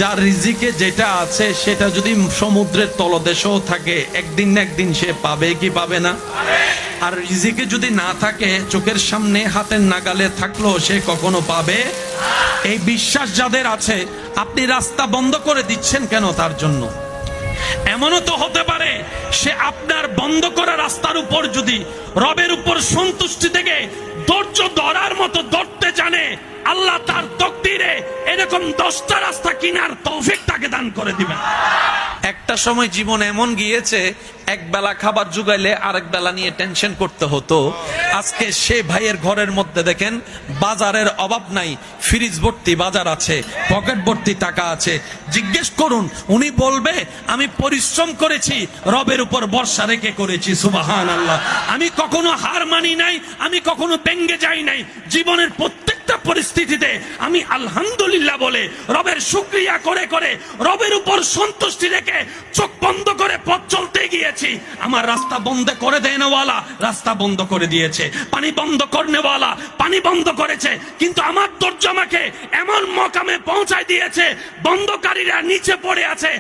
যার রিজিকে যেটা আছে সেটা যদি সমুদ্রের তলদেশেও থাকে একদিন না একদিন সে পাবে কি পাবে না? আর রিজিকে যদি না থাকে চোখের সামনে হাতের নাগালে থাকলো সে কখনো পাবে? এই বিশ্বাস যাদের আছে, আপনি রাস্তা বন্ধ করে দিচ্ছেন কেন তার জন্য? এমনও তো হতে পারে সে আপনার বন্ধ করা রাস্তার উপর যদি রবের উপর সন্তুষ্টি থেকে ধৈর্য ধরার মতো ধরতে জানে, আল্লাহ তার তকদিরে এরকম 10টা রাস্তা কিনার তৌফিক তাকে দান করে দিবেন। একটা সময় জীবন এমন গিয়েছে, এক বেলা খাবার জুগাইলে আরেক বেলা নিয়ে টেনশন করতে হতো। আজকে সে ভাইয়ের ঘরের মধ্যে দেখেন বাজারের অভাব নাই, ফ্রিজ ভর্তি বাজার আছে, পকেট ভর্তি টাকা আছে। জিজ্ঞেস করুন, উনি বলবে আমি পরিশ্রম করেছি, রবের উপর ভরসা রেখে করেছি। সুবহানাল্লাহ। আমি কখনো হার মানি নাই, আমি কখনো ভেঙ্গে যাই নাই। জীবনের প্রত্যেকটা পরিস্থিতিতে আমি আলহামদুলিল্লাহ বলে রবের শুকরিয়া করে করে রবের উপর সন্তুষ্টি রেখে চোখ বন্ধ করে পথ চলতে গিয়েছি। আমার রাস্তা বন্ধ করে দেনেওয়ালা রাস্তা বন্ধ করে দিয়েছে, পানি বন্ধ করনেওয়ালা পানি বন্ধ করেছে, কিন্তু আমার ধৈর্য আমাকে এমন মকামে পৌঁছায় দিয়েছে বন্ধকারীরা নিচে পড়ে আছে।